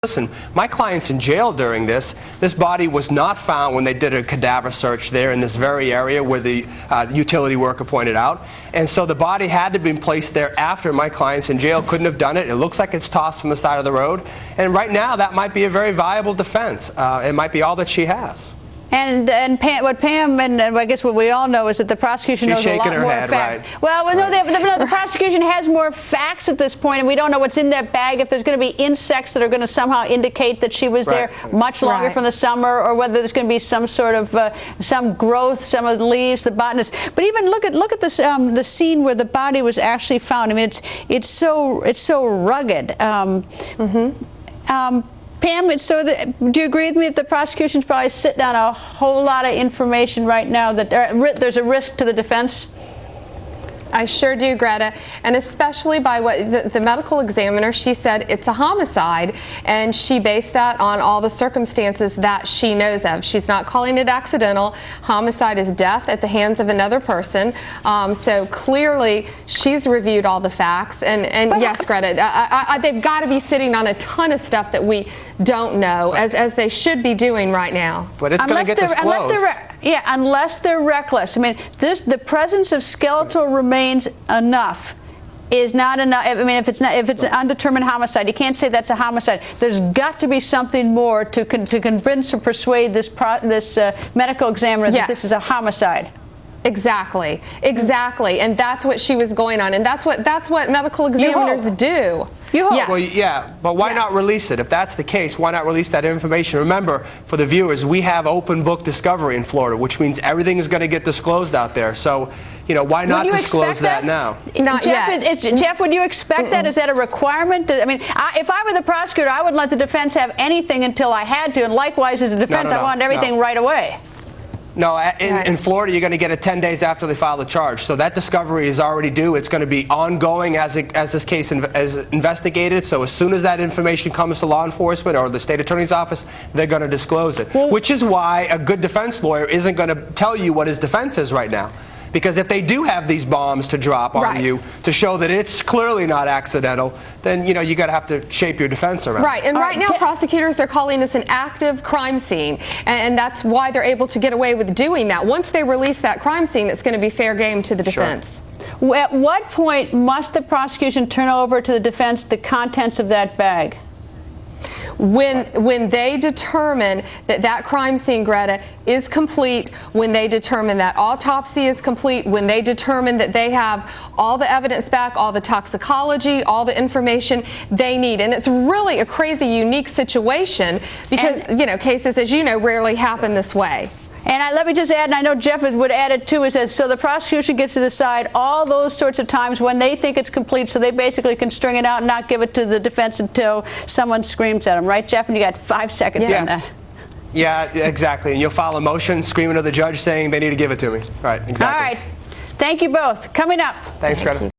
Listen, my client's in jail during this. This body was not found when they did a cadaver search there in this very area where the utility worker pointed out. And so the body had to be placed there after my client's in jail. Couldn't have done it. It looks like it's tossed from the side of the road. And right now, that might be a very viable defense. It might be all that she has. And what Pam and I guess what we all know is that the prosecution knows a lot more facts. Right. Well, no, the prosecution has more facts at this point, and we don't know what's in that bag. If there's going to be insects that are going to somehow indicate that she was there much longer from the summer, or whether there's going to be some sort of some growth, some of the leaves, the botanists. But even look at this the scene where the body was actually found. I mean, it's so rugged. Pam, do you agree with me that the prosecution's probably sitting on a whole lot of information right now that there's a risk to the defense? I sure do, Greta, and especially by what the medical examiner, she said it's a homicide, and she based that on all the circumstances that she knows of. She's not calling it accidental. Homicide is death at the hands of another person. So clearly, she's reviewed all the facts, and yes, Greta, they've got to be sitting on a ton of stuff that we don't know, as they should be doing right now. But it's going to get disclosed. Unless they're reckless. I mean, the presence of skeletal remains enough is not enough. I mean, if it's an undetermined homicide, you can't say that's a homicide. There's got to be something more to convince or persuade this medical examiner that this is a homicide. Exactly, and that's what she was going on, and that's what medical examiners do. You hope. Yes. Well, yeah, but why not release it? If that's the case, why not release that information? Remember, for the viewers, we have open book discovery in Florida, which means everything is going to get disclosed out there. So, you know, why not disclose that now? Not yet. Jeff, would you expect that? Is that a requirement? I mean, if I were the prosecutor, I wouldn't let the defense have anything until I had to, and likewise as a defense, I wanted everything right away. No, in Florida, you're going to get it 10 days after they file the charge. So that discovery is already due. It's going to be ongoing as this case is investigated. So as soon as that information comes to law enforcement or the state attorney's office, they're going to disclose it. Which is why a good defense lawyer isn't going to tell you what his defense is right now. Because if they do have these bombs to drop on you to show that it's clearly not accidental, then you got to have to shape your defense around. Right, and right now prosecutors are calling this an active crime scene, and that's why they're able to get away with doing that. Once they release that crime scene, it's going to be fair game to the defense. Sure. At what point must the prosecution turn over to the defense the contents of that bag? When they determine that crime scene, Greta, is complete, when they determine that autopsy is complete, when they determine that they have all the evidence back, all the toxicology, all the information they need. And it's really a crazy, unique situation because, cases, as you know, rarely happen this way. And let me just add, and I know Jeff would add it too, is that so the prosecution gets to decide all those sorts of times when they think it's complete, so they basically can string it out and not give it to the defense until someone screams at them, right, Jeff? And you got 5 seconds on that. Yeah, exactly. And you'll file a motion screaming to the judge saying they need to give it to me. Right, exactly. All right. Thank you both. Coming up. Thanks, Greta.